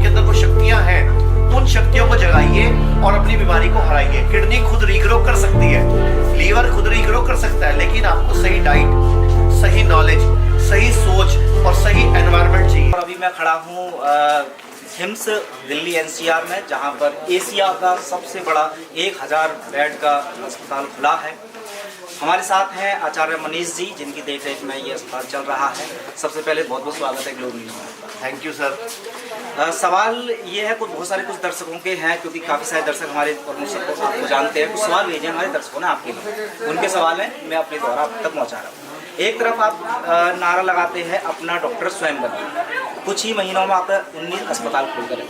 के अंदर वो शक्तियां हैं, उन शक्तियों को जगाइए और अपनी बीमारी को हराइए। किडनी खुद रीग्रो कर सकती है, लीवर खुद रीग्रो कर सकता है, लेकिन आपको सही डाइट, सही नॉलेज, सही सोच और सही एनवायरनमेंट चाहिए। और अभी मैं खड़ा हूँ हिम्स दिल्ली एनसीआर में, जहाँ पर एशिया का सबसे बड़ा 1000 बेड का अस्पताल खुला है। हमारे साथ हैं आचार्य मनीष जी, जिनकी देखरेख में ये अस्पताल चल रहा है। सबसे पहले बहुत बहुत स्वागत है ग्लोब न्यूज़ में। Thank you sir. सवाल ये है, बहुत सारे कुछ दर्शकों के हैं, क्योंकि काफ़ी सारे दर्शक हमारे आपको जानते हैं। कुछ सवाल भेजे हमारे दर्शकों ने आपके लिए, उनके सवाल हैं, मैं अपने द्वारा आप तक पहुँचा रहा हूँ। एक तरफ आप नारा लगाते हैं अपना डॉक्टर स्वयं बनिए, कुछ ही महीनों में आप 19 अस्पताल खोल कर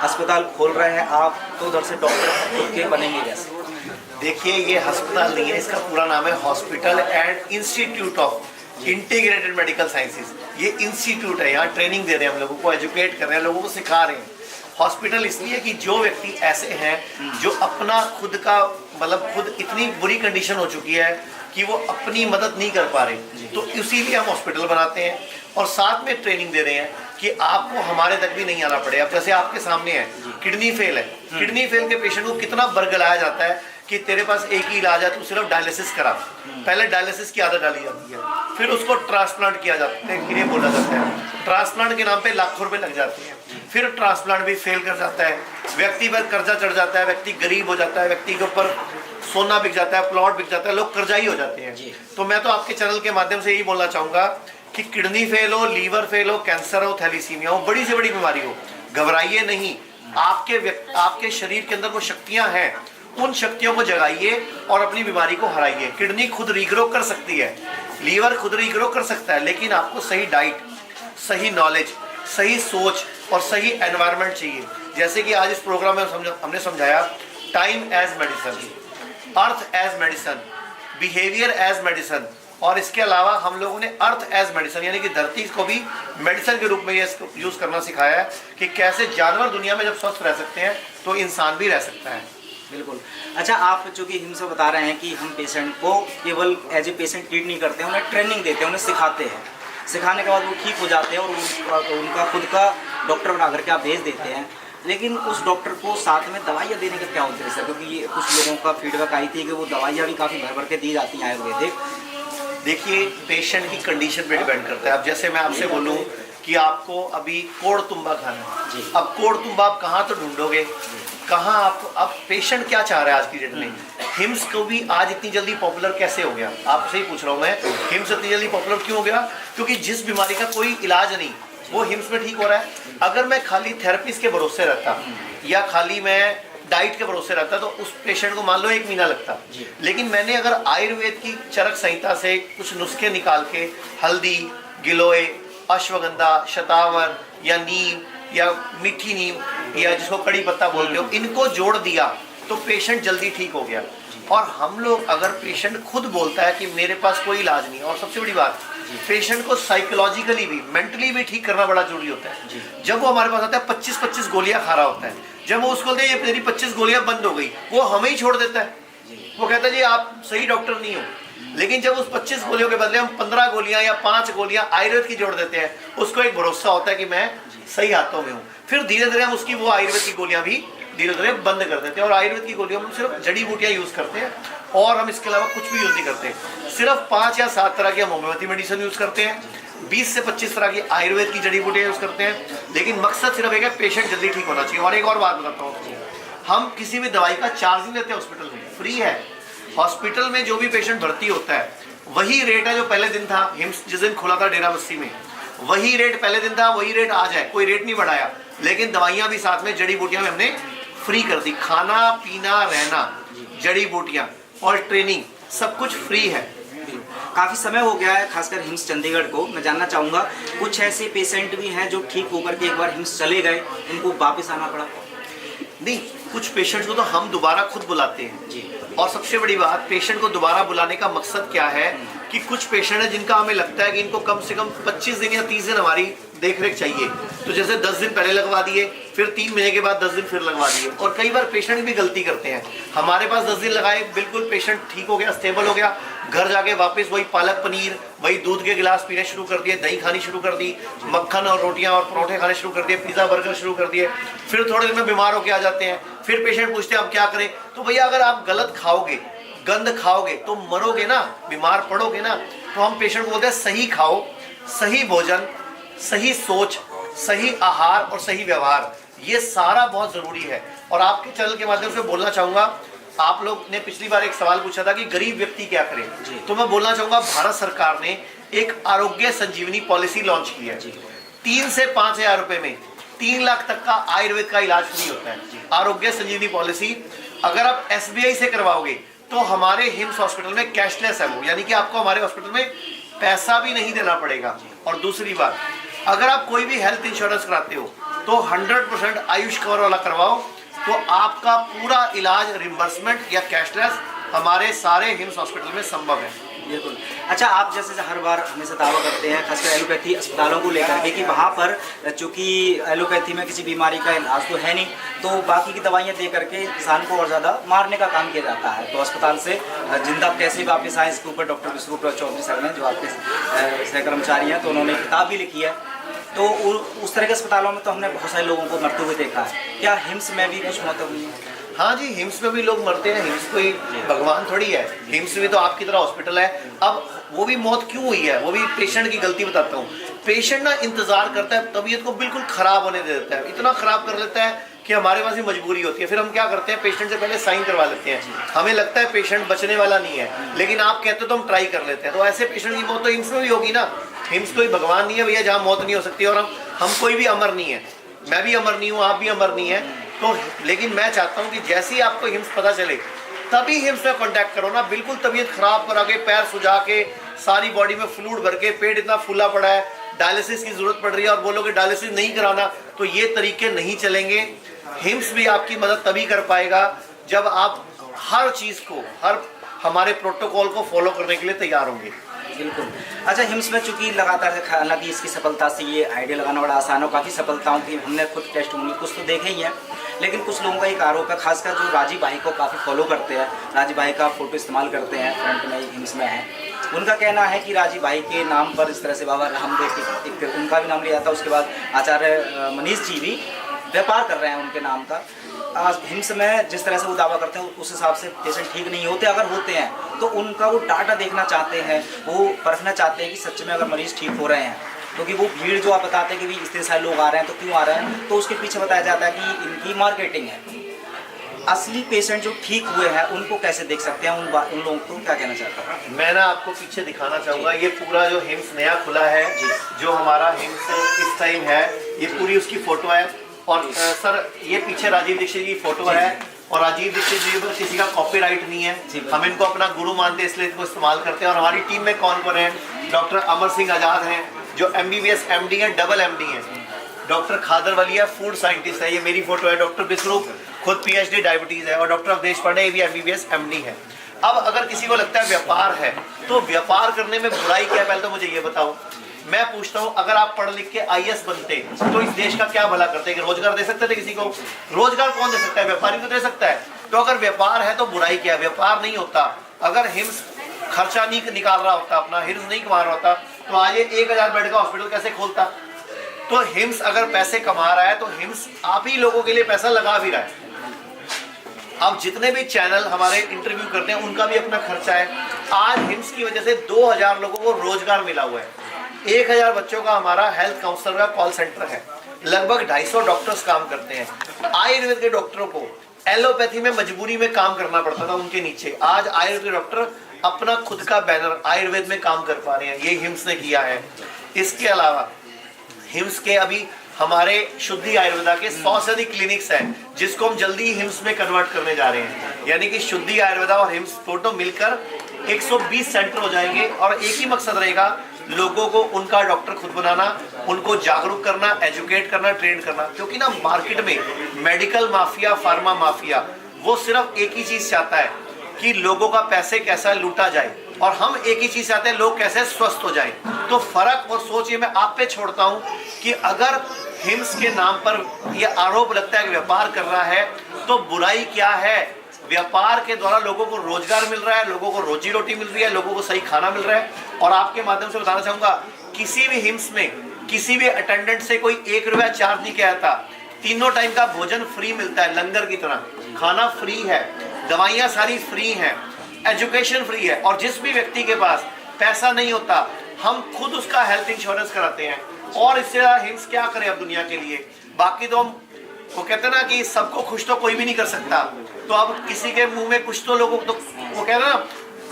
अस्पताल खोल रहे हैं आप, तो उधर से डॉक्टर खुद के बनेंगे कैसे? देखिए, ये अस्पताल नहीं है, इसका पूरा नाम है hospital and institute of integrated medical sciences. ये इंस्टीट्यूट है, यहाँ ट्रेनिंग दे रहे हैं, हम लोगों को एजुकेट कर रहे हैं, लोगों को सिखा रहे हैं। हॉस्पिटल इसलिए कि जो व्यक्ति ऐसे हैं जो अपना खुद का मतलब खुद इतनी बुरी कंडीशन हो चुकी है कि वो अपनी मदद नहीं कर पा रहे, तो इसीलिए हम हॉस्पिटल बनाते हैं और साथ में ट्रेनिंग दे रहे हैं कि आपको हमारे तक भी नहीं आना पड़े। अब जैसे आपके सामने है, किडनी फेल है, किडनी फेल के पेशेंट को कितना बरगलाया जाता है कि तेरे पास एक ही इलाज है, तू सिर्फ डायलिसिस करा। पहले डायलिसिस की आदत डाली जाती है, फिर उसको ट्रांसप्लांट किया जाता है, ये बोला जाता है। ट्रांसप्लांट के नाम पे लाखों रुपए लग जाते हैं, फिर ट्रांसप्लांट भी फेल कर जाता है, व्यक्ति पर कर्जा चढ़ जाता है, व्यक्ति गरीब हो जाता है, व्यक्ति के ऊपर सोना बिक जाता है, प्लॉट बिक जाता है, लोग कर्जाई हो जाते हैं। तो मैं तो आपके चैनल के माध्यम से यही बोलना चाहूँगा कि किडनी फेल हो, लीवर फेल हो, कैंसर हो, थैलीसीमिया हो, बड़ी से बड़ी बीमारी हो, घबराइए नहीं। आपके शरीर के अंदर वो शक्तियाँ हैं, उन शक्तियों को जगाइए और अपनी बीमारी को हराइए। किडनी खुद रीग्रो कर सकती है, लीवर खुद रीग्रो कर सकता है, लेकिन आपको सही डाइट, सही नॉलेज, सही सोच और सही एनवायरनमेंट चाहिए। जैसे कि आज इस प्रोग्राम में हमने समझाया time as medicine, earth as medicine, behaviour as medicine, और इसके अलावा हम लोगों ने अर्थ एज मेडिसिन यानी कि धरती को भी मेडिसिन के रूप में ये यूज़ करना सिखाया है कि कैसे जानवर दुनिया में जब स्वस्थ रह सकते हैं तो इंसान भी रह सकता है। बिल्कुल। अच्छा, आप चूँकि हिम्स से बता रहे हैं कि हम पेशेंट को केवल एज ए पेशेंट ट्रीट नहीं करते हैं, उन्हें ट्रेनिंग देते हैं, उन्हें सिखाते हैं, सिखाने के बाद वो ठीक हो जाते हैं और उनका खुद का डॉक्टर बना करके आप भेज देते हैं। लेकिन उस डॉक्टर को साथ में दवाइयाँ देने का क्या उद्देश्य है? क्योंकि ये कुछ लोगों का फीडबैक आई थी कि वो दवाइयाँ भी काफ़ी भर भर के दी जाती हैं आयुर्वेदिक। देखिए, पेशेंट की कंडीशन पे डिपेंड करता है। अब जैसे मैं आपसे बोलूँ कि आपको अभी कोड़ तुम्बा खाना है, अब कोड़ तुम्बा आप कहाँ तो ढूंढोगे, कहाँ आप? अब पेशेंट क्या चाह रहा है आज की डेट में? हिम्स को भी आज इतनी जल्दी पॉपुलर कैसे हो गया? आपसे ही पूछ रहा हूँ मैं, हिम्स इतनी जल्दी पॉपुलर क्यों हो गया? क्योंकि जिस बीमारी का कोई इलाज नहीं, वो हिम्स में ठीक हो रहा है। अगर मैं खाली थेरेपिस्ट के भरोसे रहता या खाली मैं डाइट के भरोसे रहता तो उस पेशेंट को मान लो 1 महीना लगता, लेकिन मैंने अगर आयुर्वेद की चरक संहिता से कुछ नुस्खे निकाल के हल्दी, गिलोय, अश्वगंधा, शतावर या नीम या मीठी नीम या जिसको कड़ी पत्ता बोलते हो, इनको जोड़ दिया तो पेशेंट जल्दी ठीक हो गया। और हम लोग अगर पेशेंट खुद बोलता है कि मेरे पास कोई इलाज नहीं, और सबसे बड़ी बात, पेशेंट को साइकोलॉजिकली भी मेंटली भी ठीक करना बड़ा जरूरी होता है। जब वो हमारे पास आता है 25-25 गोलियां खा रहा होता है, जब वो उसको बोलते हैं ये मेरी 25 गोलियां बंद हो गई, वो हमें ही छोड़ देता है। वो कहता है जी आप सही डॉक्टर नहीं हो। लेकिन जब उस 25 गोलियों के बदले हम 15 गोलियां या 5 गोलियां आयुर्वेद की जोड़ देते हैं, उसको एक भरोसा होता है कि मैं सही हाथों में हूँ। फिर धीरे धीरे हम उसकी वो आयुर्वेद की गोलियां भी धीरे धीरे बंद कर देते हैं और आयुर्वेद की गोलियों में सिर्फ जड़ी बूटियां यूज करते हैं और हम इसके अलावा कुछ भी यूज नहीं करते। सिर्फ 5 या 7 तरह की हम होम्योपैथी मेडिसिन यूज करते हैं, 20 से 25 तरह की आयुर्वेद की जड़ी बूटियां यूज करते हैं। लेकिन मकसद सिर्फ एक है, पेशेंट जल्दी ठीक होना चाहिए। और एक और बात बताता हूँ, हम किसी भी दवाई का चार्ज नहीं लेते, हॉस्पिटल में फ्री है। हॉस्पिटल में जो भी पेशेंट भर्ती होता है वही रेट है जो पहले दिन था। हिम्स जिस दिन खुला था डेरा बस्सी में, वही रेट पहले दिन था, वही रेट आज है, कोई रेट नहीं बढ़ाया। लेकिन दवाइयाँ भी साथ में, जड़ी बूटियाँ भी हमने फ्री कर दी। खाना पीना रहना, जड़ी बूटियाँ और ट्रेनिंग सब कुछ फ्री है। काफ़ी समय हो गया है खासकर हिम्स चंडीगढ़ को। मैं जानना चाहूँगा, कुछ ऐसे पेशेंट भी हैं जो ठीक होकर के एक बार हिम्स चले गए, उनको वापस आना पड़ा? नहीं, कुछ पेशेंट्स को तो हम दोबारा खुद बुलाते हैं जी। और सबसे बड़ी बात, पेशेंट को दोबारा बुलाने का मकसद क्या है कि कुछ पेशेंट है जिनका हमें लगता है कि इनको कम से कम 25 दिन या 30 दिन हमारी देख रेख चाहिए, तो जैसे 10 दिन पहले लगवा दिए, फिर 3 महीने के बाद 10 दिन फिर लगवा दिए। और कई बार पेशेंट भी गलती करते हैं, हमारे पास 10 दिन लगाए, बिल्कुल पेशेंट ठीक हो गया, स्टेबल हो गया, घर जाके वापस वही पालक पनीर, वही दूध के गिलास पीने शुरू कर दिए, दही खानी शुरू कर दी, मक्खन और रोटियां और परोठे खाने शुरू कर दिए, पिज्जा बर्गर शुरू कर दिए, फिर थोड़े दिन में बीमार होके आ जाते हैं। फिर पेशेंट पूछते हैं अब क्या करें। तो भैया अगर आप गलत खाओगे, गंद खाओगे तो मरोगे ना, बीमार पड़ोगे ना। तो हम पेशेंट को बोलते हैं सही खाओ, सही भोजन, सही सोच, सही आहार और सही व्यवहार, ये सारा बहुत जरूरी है। और आपके चैनल के माध्यम से बोलना चाहूंगा, आप लोग ने पिछली बार एक सवाल पूछा था कि गरीब व्यक्ति क्या करे, तो मैं बोलना चाहूंगा भारत सरकार ने एक आरोग्य संजीवनी पॉलिसी लॉन्च की है। 3 से 5 हजार रुपए में 3 लाख तक का आयुर्वेद का इलाज फ्री होता है। आरोग्य संजीवनी पॉलिसी अगर आप SBI से करवाओगे तो हमारे हिम्स हॉस्पिटल में कैशलेस है वो, यानी कि आपको हमारे हॉस्पिटल में पैसा भी नहीं देना पड़ेगा। और दूसरी बात, अगर आप कोई भी हेल्थ इंश्योरेंस कराते हो तो 100% आयुष कवर वाला करवाओ, तो आपका पूरा इलाज रिम्बर्समेंट या कैशलेस हमारे सारे हिम्स हॉस्पिटल में संभव है। बिल्कुल। अच्छा, आप जैसे हर बार हमेशा दावा करते हैं खासकर एलोपैथी अस्पतालों को लेकर के कि वहाँ पर चूँकि एलोपैथी में किसी बीमारी का इलाज तो है नहीं, तो बाकी की दवाइयाँ दे करके इंसान को और ज़्यादा मारने का काम किया जाता है। तो अस्पताल से जिंदा कैसे वापस आए, इसके ऊपर डॉक्टर विश्वरूप चौधरी सर ने, जो आपके सहकर्मचारी हैं, तो उन्होंने किताब भी लिखी है। तो उस तरह के अस्पतालों में तो हमने बहुत सारे लोगों को मरते हुए देखा है, क्या हिम्स में भी कुछ मौत हुई है? हाँ जी, हिम्स में भी लोग मरते हैं, हिम्स कोई भगवान थोड़ी है, हिम्स में तो आपकी तरह हॉस्पिटल है। अब वो भी मौत क्यों हुई है, वो भी पेशेंट की गलती बताता हूँ। पेशेंट ना इंतजार करता है, तबीयत को बिल्कुल खराब होने दे देता है, इतना खराब कर लेता है कि हमारे पास ही मजबूरी होती है। फिर हम क्या करते हैं, पेशेंट से पहले साइन करवा लेते हैं, हमें लगता है पेशेंट बचने वाला नहीं है, लेकिन आप कहते हो तो हम ट्राई कर लेते हैं। तो ऐसे पेशेंट की मौत तो हिम्स में भी होगी ना। हिम्स कोई भगवान नहीं है भैया जहाँ मौत नहीं हो सकती, और हम कोई भी अमर नहीं है, मैं भी अमर नहीं हूँ, आप भी अमर नहीं है। तो लेकिन मैं चाहता हूँ कि जैसे ही आपको हिम्स पता चले तभी हिम्स में कांटेक्ट करो ना। बिल्कुल तबीयत खराब करा के, पैर सुझा के, सारी बॉडी में फ्लूइड भर के, पेट इतना फूला पड़ा है, डायलिसिस की जरूरत पड़ रही है और बोलोगे डायलिसिस नहीं कराना, तो ये तरीके नहीं चलेंगे। हिम्स भी आपकी मदद तभी कर पाएगा जब आप हर चीज़ को, हर हमारे प्रोटोकॉल को फॉलो करने के लिए तैयार होंगे। बिल्कुल। अच्छा, हिम्स में चूँकि लगातार, हालांकि इसकी सफलता से ये आइडिया लगाना बड़ा आसान हो, काफ़ी सफलताओं की हमने खुद टेस्टिमोनी कुछ तो देखे ही हैं, लेकिन कुछ लोगों का एक आरोप है, खासकर जो राजीव भाई को काफ़ी फॉलो करते हैं, राजीव भाई का फोटो इस्तेमाल करते हैं, फ्रंट में हिम्स में है। उनका कहना है कि राजीव भाई के नाम पर इस तरह से बाबा रामदेव एक उनका भी नाम लिया था, उसके बाद आचार्य मनीष जी भी व्यापार कर रहे हैं उनके नाम का। आज हिम्स में जिस तरह से वो दावा करते हैं उस हिसाब से पेशेंट ठीक नहीं होते, अगर होते हैं तो उनका वो डाटा देखना चाहते हैं, वो परखना चाहते हैं कि सच में अगर मरीज ठीक हो रहे हैं, क्योंकि वो भीड़ जो आप बताते हैं कि भी इतने सारे लोग आ रहे हैं तो क्यों आ रहे हैं, तो उसके पीछे बताया जाता है कि इनकी मार्केटिंग है। असली पेशेंट जो ठीक हुए हैं उनको कैसे देख सकते हैं, उन लोगों को क्या कहना चाहता हूँ? मैं ना आपको पीछे दिखाना चाहूँगा, ये पूरा जो हिम्स नया खुला है, जो हमारा हिम्स इस टाइम है, ये पूरी उसकी फोटो है। और सर ये पीछे राजीव दीक्षित की फोटो है, और राजीव दीक्षित जी पर किसी का कॉपीराइट नहीं है, हम इनको अपना गुरु मानते हैं इसलिए इनको इस्तेमाल करते हैं। और हमारी टीम में कौन कौन है, डॉक्टर अमर सिंह आज़ाद हैं जो MBBS MD है, डबल MD है, डॉक्टर खादर वलिया फूड साइंटिस्ट है, ये मेरी फोटो है, डॉक्टर विश्वरूप खुद PhD डायबिटीज़ है, और डॉक्टर अवधेश पांडे ये भी MBBS MD है। अब अगर किसी को लगता है व्यापार है, तो व्यापार करने में बुराई क्या है, पहले तो मुझे ये बताओ। मैं पूछता हूँ, अगर आप पढ़ लिख के IAS बनते तो इस देश का क्या भला करते, कि रोजगार दे सकते थे किसी को? रोजगार कौन दे सकता है? व्यापारी तो दे सकता है। तो अगर व्यापार है तो बुराई क्या है? व्यापार नहीं होता। अगर हिम्स खर्चा नहीं निकाल रहा होता, अपना हिम्स नहीं कमा रहा होता, तो आज ये 1000 बेड का हॉस्पिटल कैसे खोलता? तो हिम्स अगर पैसे कमा रहा है तो हिम्स आप ही लोगों के लिए पैसा लगा भी रहा है। अब जितने भी चैनल हमारे इंटरव्यू करते हैं उनका भी अपना खर्चा है। आज हिम्स की वजह से 2000 लोगों को रोजगार मिला हुआ है। 1000 बच्चों का हमारा हेल्थ काउंसलर का कॉल सेंटर है, लगभग 250 डॉक्टर्स काम करते हैं। आयुर्वेद के डॉक्टरों को एलोपैथी में मजबूरी में काम करना पड़ता था उनके नीचे, आज आयुर्वेद के डॉक्टर अपना खुद का बैनर आयुर्वेद में काम कर पा रहे हैं, ये हिम्स ने किया है। इसके अलावा हिम्स के अभी हमारे शुद्धि आयुर्वेदा के 100 से अधिक क्लिनिक्स हैं, जिसको हम जल्दी हिम्स में कन्वर्ट करने जा रहे हैं। यानी कि शुद्धि आयुर्वेदा और हिम्स दोनों मिलकर 120 सेंटर हो जाएंगे, और एक ही मकसद रहेगा, लोगों को उनका डॉक्टर खुद बनाना, उनको जागरूक करना, एजुकेट करना, ट्रेन करना। क्योंकि ना मार्केट में मेडिकल माफिया, फार्मा माफिया, वो सिर्फ एक ही चीज चाहता है कि लोगों का पैसे कैसा लूटा जाए। और हम एक ही चीज चाहते हैं, लोग कैसे स्वस्थ हो जाएं। तो फर्क और सोच ये मैं आप पे छोड़ता हूं कि अगर हिम्स के नाम पर यह आरोप लगता है कि व्यापार कर रहा है, तो बुराई क्या है? व्यापार के द्वारा लोगों को रोजगार मिल रहा है, लोगों को रोजी रोटी मिल रही है, लोगों को सही खाना मिल रहा है। और आपके माध्यम से बताना चाहूंगा, किसी भी हिम्स में किसी भी अटेंडेंट से कोई 1 रुपया चार्ज नहीं किया जाता। तीनों टाइम का भोजन फ्री मिलता है, लंगर की तरह। खाना फ्री है, दवाइयाँ सारी फ्री हैं, एजुकेशन फ्री है। और जिस भी व्यक्ति के पास पैसा नहीं होता, हम खुद उसका हेल्थ इंश्योरेंस कराते हैं। और इससे ज़्यादा हिम्स क्या करें अब दुनिया के लिए। बाकी तो हम वो कहते हैं ना कि सबको खुश तो कोई भी नहीं कर सकता। तो अब किसी के मुंह में कुछ तो लोगों तो वो कहते हैं ना,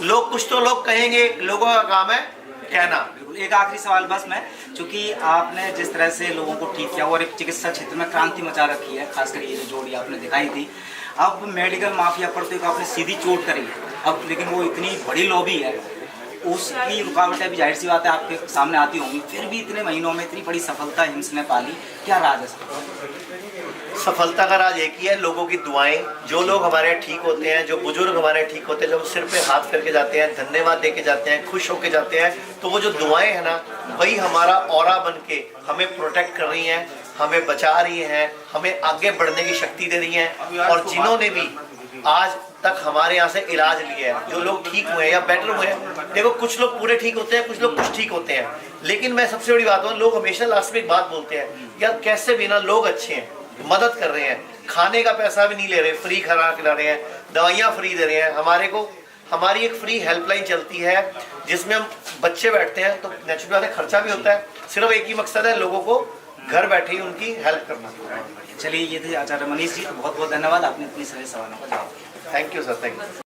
लोग कुछ तो लोग कहेंगे, लोगों का काम है कहना। बिल्कुल। एक आखिरी सवाल बस मैं, चूंकि आपने जिस तरह से लोगों को ठीक किया और एक चिकित्सा क्षेत्र में क्रांति मचा रखी है, खासकर ये जो जोड़ी आपने दिखाई थी, अब मेडिकल माफिया पर तो एक आपने सीधी चोट करी है अब, लेकिन वो इतनी बड़ी लॉबी है, उसकी रुकावटें भी जाहिर सी बात है आपके सामने आती होंगी, फिर भी इतने महीनों में इतनी बड़ी सफलता हिम्स ने पाली, क्या राज है सफलता का राज एक ही है, लोगों की दुआएं। जो लोग हमारे ठीक होते हैं, जो बुजुर्ग हमारे ठीक होते हैं, जब सिर पे हाथ करके जाते हैं, धन्यवाद दे के जाते हैं, खुश होके जाते हैं, तो वो जो दुआएं हैं ना, वही हमारा ऑरा बन के हमें प्रोटेक्ट कर रही हैं, हमें बचा रही हैं, हमें आगे बढ़ने की शक्ति दे रही हैं। और जिन्होंने भी आज तक हमारे यहाँ से इलाज लिया है, जो लोग ठीक हुए हैं या बेटर हुए हैं, देखो कुछ लोग पूरे ठीक होते हैं, कुछ लोग कुछ ठीक होते हैं, लेकिन मैं सबसे बड़ी बात हूँ, लोग हमेशा लास्ट में एक बात बोलते हैं, यार कैसे भी ना लोग अच्छे हैं, मदद कर रहे हैं, खाने का पैसा भी नहीं ले रहे, फ्री खाना खिला रहे हैं, दवाइयाँ फ्री दे रहे हैं। हमारी एक फ्री हेल्पलाइन चलती है जिसमें हम बच्चे बैठते हैं, तो नेचुरल बात है खर्चा भी होता है, सिर्फ एक ही मकसद है, लोगों को घर बैठे ही उनकी हेल्प करना। चलिए, ये थे आचार्य मनीष जी, बहुत बहुत धन्यवाद, आपने इतनी सारे सवालों का जवाब दिया। Thank you sir, thank you.